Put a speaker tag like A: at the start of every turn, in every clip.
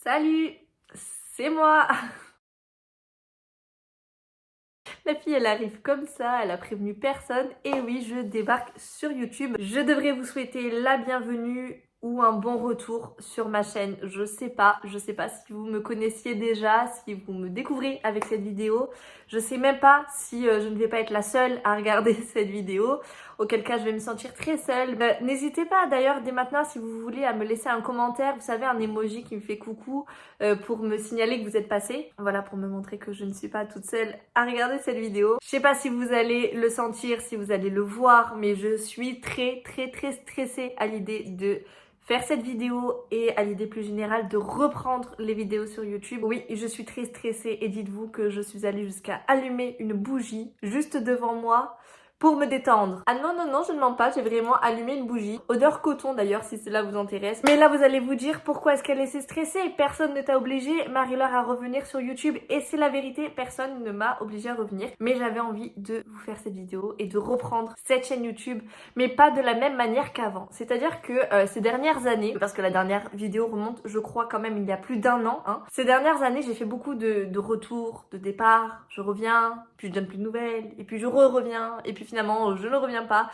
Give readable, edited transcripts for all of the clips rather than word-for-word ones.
A: Salut, c'est moi. La fille, elle arrive comme ça, elle a prévenu personne. Et oui, je débarque sur YouTube. Je devrais vous souhaiter la bienvenue ou un bon retour sur ma chaîne. Je sais pas si vous me connaissiez déjà, si vous me découvrez avec cette vidéo. Je sais même pas si je ne vais pas être la seule à regarder cette vidéo. Auquel cas, je vais me sentir très seule. N'hésitez pas d'ailleurs dès maintenant si vous voulez à me laisser un commentaire. Vous savez, un emoji qui me fait coucou pour me signaler que vous êtes passé. Voilà, pour me montrer que je ne suis pas toute seule à regarder cette vidéo. Je sais pas si vous allez le sentir, si vous allez le voir, mais je suis très stressée à l'idée de faire cette vidéo et à l'idée plus générale de reprendre les vidéos sur YouTube. Oui, je suis très stressée et dites-vous que je suis allée jusqu'à allumer une bougie juste devant moi pour me détendre. Ah non, je ne mens pas, j'ai vraiment allumé une bougie. Odeur coton d'ailleurs, si cela vous intéresse. Mais là, vous allez vous dire, pourquoi est-ce qu'elle est si stressée? Personne ne t'a obligé, Marie-Laure, à revenir sur YouTube. Et c'est la vérité, personne ne m'a obligé à revenir. Mais j'avais envie de vous faire cette vidéo et de reprendre cette chaîne YouTube, mais pas de la même manière qu'avant. C'est-à-dire que ces dernières années, parce que la dernière vidéo remonte, je crois quand même, il y a plus d'un an. Ces dernières années, j'ai fait beaucoup de retours, de départs. Je reviens, puis je donne plus de nouvelles, et puis je reviens, et puis finalement je ne reviens pas.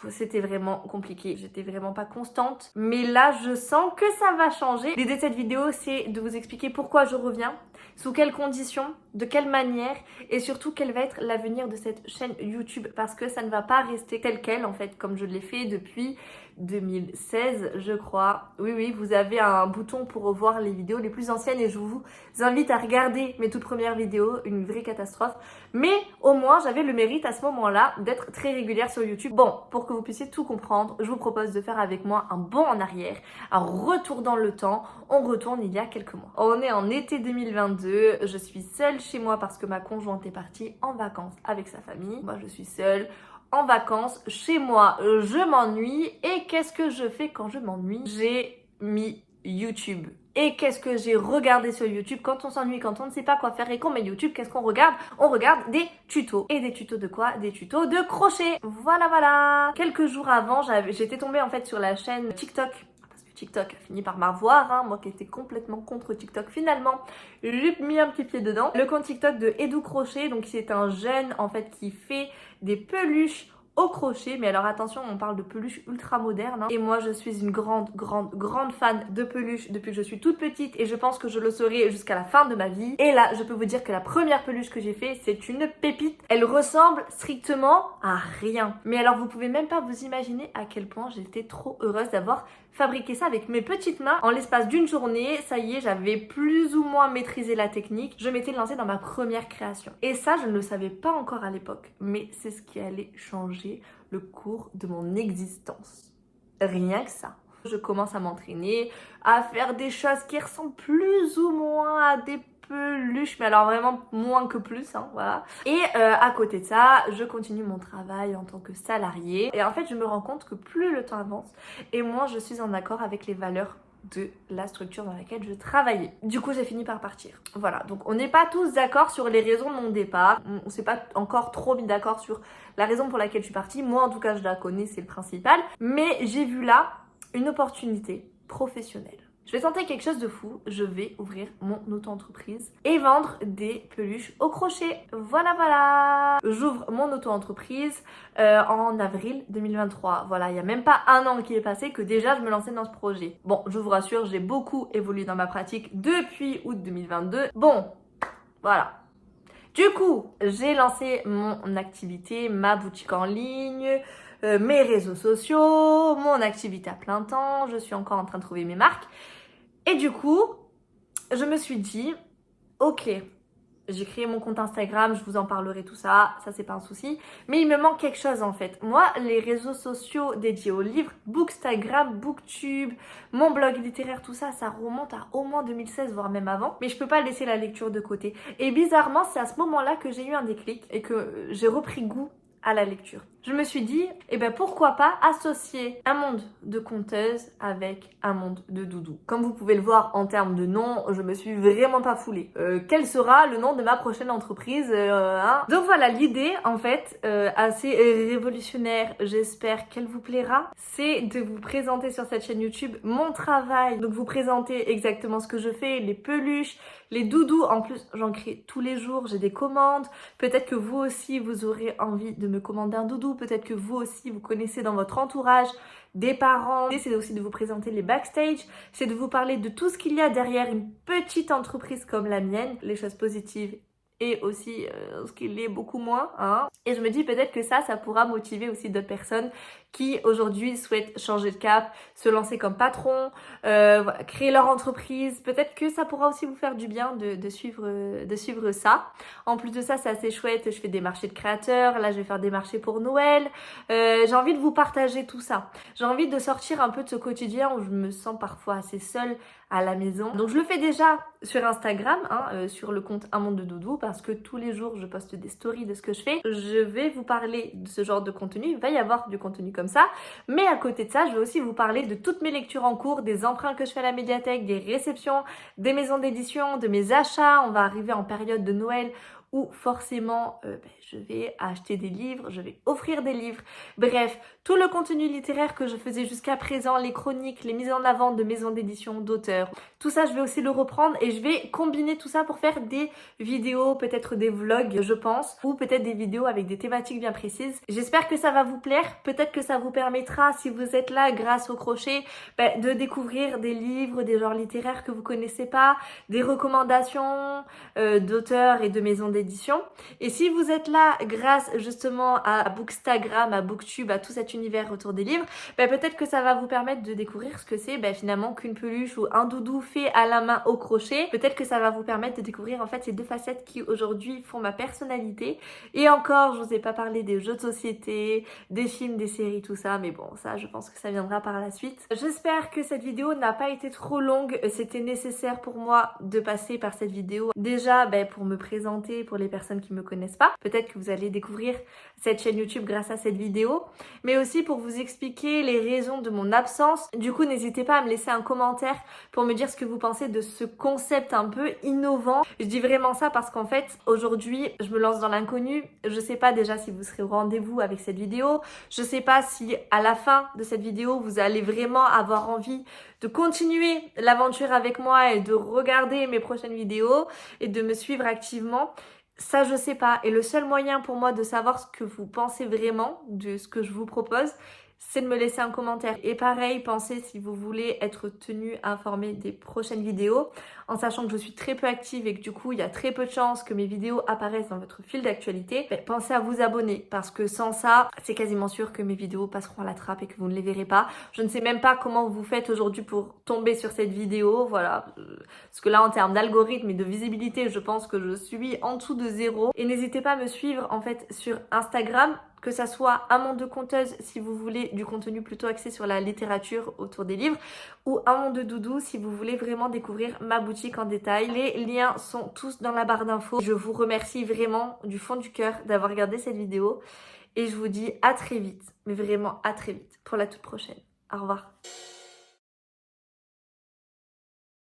A: C'était vraiment compliqué, j'étais vraiment pas constante, mais là je sens que ça va changer. L'idée de cette vidéo, c'est de vous expliquer pourquoi je reviens, sous quelles conditions, de quelle manière, et surtout quel va être l'avenir de cette chaîne YouTube, parce que ça ne va pas rester tel quel en fait, comme je l'ai fait depuis 2016 je crois. Oui, vous avez un bouton pour revoir les vidéos les plus anciennes et je vous invite à regarder mes toutes premières vidéos, une vraie catastrophe. Mais au moins j'avais le mérite à ce moment-là d'être très régulière sur YouTube. Bon, pour que vous puissiez tout comprendre, je vous propose de faire avec moi un bond en arrière, un retour dans le temps. On retourne il y a quelques mois. On est en été 2022, je suis seule chez moi parce que ma conjointe est partie en vacances avec sa famille. Moi je suis seule en vacances chez moi, je m'ennuie. Et qu'est-ce que je fais quand je m'ennuie? J'ai mis YouTube. Et qu'est-ce que j'ai regardé sur YouTube quand on s'ennuie, quand on ne sait pas quoi faire et qu'on met YouTube? Qu'est-ce qu'on regarde? On regarde des tutos. Et des tutos de quoi? Des tutos de crochet. Voilà. Quelques jours avant, j'étais tombée en fait sur la chaîne TikTok. TikTok a fini par m'avoir, moi qui étais complètement contre TikTok, finalement j'ai mis un petit pied dedans. Le compte TikTok de Edu Crochet, donc c'est un jeune en fait qui fait des peluches au crochet, mais alors attention, on parle de peluches ultra modernes, et moi je suis une grande fan de peluches depuis que je suis toute petite, et je pense que je le serai jusqu'à la fin de ma vie. Et là je peux vous dire que la première peluche que j'ai fait, c'est une pépite. Elle ressemble strictement à rien, mais alors vous pouvez même pas vous imaginer à quel point j'étais trop heureuse d'avoir fabriqué ça avec mes petites mains. En l'espace d'une journée, ça y est, j'avais plus ou moins maîtrisé la technique. Je m'étais lancée dans ma première création. Et ça, je ne le savais pas encore à l'époque, mais c'est ce qui allait changer le cours de mon existence. Rien que ça. Je commence à m'entraîner, à faire des choses qui ressemblent plus ou moins à des peluches, mais alors vraiment moins que plus, voilà. Et à côté de ça, je continue mon travail en tant que salariée. Et en fait, je me rends compte que plus le temps avance, et moins je suis en accord avec les valeurs de la structure dans laquelle je travaillais. Du coup, j'ai fini par partir. Voilà, donc on n'est pas tous d'accord sur les raisons de mon départ. On s'est pas encore trop mis d'accord sur la raison pour laquelle je suis partie. Moi, en tout cas, je la connais, c'est le principal. Mais j'ai vu là une opportunité professionnelle. Je vais tenter quelque chose de fou, je vais ouvrir mon auto-entreprise et vendre des peluches au crochet. Voilà. J'ouvre mon auto-entreprise en avril 2023. Voilà, il n'y a même pas un an qui est passé que déjà je me lançais dans ce projet. Bon, je vous rassure, j'ai beaucoup évolué dans ma pratique depuis août 2022. Bon, voilà. Du coup, j'ai lancé mon activité, ma boutique en ligne, mes réseaux sociaux, mon activité à plein temps. Je suis encore en train de trouver mes marques. Et du coup, je me suis dit, ok, j'ai créé mon compte Instagram, je vous en parlerai tout ça c'est pas un souci. Mais il me manque quelque chose en fait. Moi, les réseaux sociaux dédiés aux livres, Bookstagram, Booktube, mon blog littéraire, tout ça, ça remonte à au moins 2016, voire même avant. Mais je peux pas laisser la lecture de côté. Et bizarrement, c'est à ce moment-là que j'ai eu un déclic et que j'ai repris goût à la lecture. Je me suis dit, eh ben pourquoi pas associer un monde de conteuse avec un monde de doudou. Comme vous pouvez le voir en termes de nom, je me suis vraiment pas foulée. Quel sera le nom de ma prochaine entreprise Donc voilà, l'idée en fait, assez révolutionnaire, j'espère qu'elle vous plaira, c'est de vous présenter sur cette chaîne YouTube mon travail. Donc vous présenter exactement ce que je fais, les peluches, les doudous. En plus, j'en crée tous les jours, j'ai des commandes. Peut-être que vous aussi, vous aurez envie de me commander un doudou. Peut-être que vous aussi, vous connaissez dans votre entourage des parents. C'est aussi de vous présenter les backstage. C'est de vous parler de tout ce qu'il y a derrière une petite entreprise comme la mienne. Les choses positives et aussi ce qui l'est beaucoup moins. Et je me dis peut-être que ça pourra motiver aussi d'autres personnes qui aujourd'hui souhaitent changer de cap, se lancer comme patron, voilà, créer leur entreprise. Peut-être que ça pourra aussi vous faire du bien de suivre ça. En plus de ça, c'est assez chouette. Je fais des marchés de créateurs. Là, je vais faire des marchés pour Noël. J'ai envie de vous partager tout ça. J'ai envie de sortir un peu de ce quotidien où je me sens parfois assez seule à la maison. Donc je le fais déjà sur Instagram, sur le compte Un Monde de Doudou, parce que tous les jours je poste des stories de ce que je fais. Je vais vous parler de ce genre de contenu, il va y avoir du contenu comme ça, mais à côté de ça, je vais aussi vous parler de toutes mes lectures en cours, des emprunts que je fais à la médiathèque, des réceptions, des maisons d'édition, de mes achats. On va arriver en période de Noël où forcément je vais acheter des livres, je vais offrir des livres. Bref, tout le contenu littéraire que je faisais jusqu'à présent, les chroniques, les mises en avant de maisons d'édition, d'auteurs, tout ça je vais aussi le reprendre et je vais combiner tout ça pour faire des vidéos, peut-être des vlogs je pense, ou peut-être des vidéos avec des thématiques bien précises. J'espère que ça va vous plaire, peut-être que ça vous permettra, si vous êtes là grâce au crochet, de découvrir des livres, des genres littéraires que vous connaissez pas, des recommandations d'auteurs et de maisons d'édition. Et si vous êtes là grâce justement à Bookstagram, à Booktube, à tout cet univers autour des livres, peut-être que ça va vous permettre de découvrir ce que c'est finalement qu'une peluche ou un doudou fait à la main au crochet. Peut-être que ça va vous permettre de découvrir en fait ces deux facettes qui aujourd'hui font ma personnalité. Et encore, je vous ai pas parlé des jeux de société, des films, des séries, tout ça, mais bon, ça je pense que ça viendra par la suite. J'espère que cette vidéo n'a pas été trop longue. C'était nécessaire pour moi de passer par cette vidéo. Déjà pour me présenter, pour les personnes qui me connaissent pas. Peut-être que vous allez découvrir cette chaîne YouTube grâce à cette vidéo, mais aussi pour vous expliquer les raisons de mon absence. Du coup, n'hésitez pas à me laisser un commentaire pour me dire ce que vous pensez de ce concept un peu innovant. Je dis vraiment ça parce qu'en fait, aujourd'hui, je me lance dans l'inconnu. Je sais pas déjà si vous serez au rendez-vous avec cette vidéo. Je sais pas si à la fin de cette vidéo, vous allez vraiment avoir envie de continuer l'aventure avec moi et de regarder mes prochaines vidéos et de me suivre activement. Ça, je sais pas. Et le seul moyen pour moi de savoir ce que vous pensez vraiment de ce que je vous propose, c'est de me laisser un commentaire. Et pareil, pensez si vous voulez être tenu informé des prochaines vidéos, en sachant que je suis très peu active et que du coup, il y a très peu de chances que mes vidéos apparaissent dans votre fil d'actualité. Pensez à vous abonner parce que sans ça, c'est quasiment sûr que mes vidéos passeront à la trappe et que vous ne les verrez pas. Je ne sais même pas comment vous faites aujourd'hui pour tomber sur cette vidéo, voilà. Parce que là, en termes d'algorithme et de visibilité, je pense que je suis en dessous de 0. Et n'hésitez pas à me suivre en fait sur Instagram, que ça soit Un Monde de Conteuse si vous voulez du contenu plutôt axé sur la littérature autour des livres, ou Un Monde de Doudou si vous voulez vraiment découvrir ma boutique en détail. Les liens sont tous dans la barre d'infos. Je vous remercie vraiment du fond du cœur d'avoir regardé cette vidéo et je vous dis à très vite, mais vraiment à très vite pour la toute prochaine. Au revoir.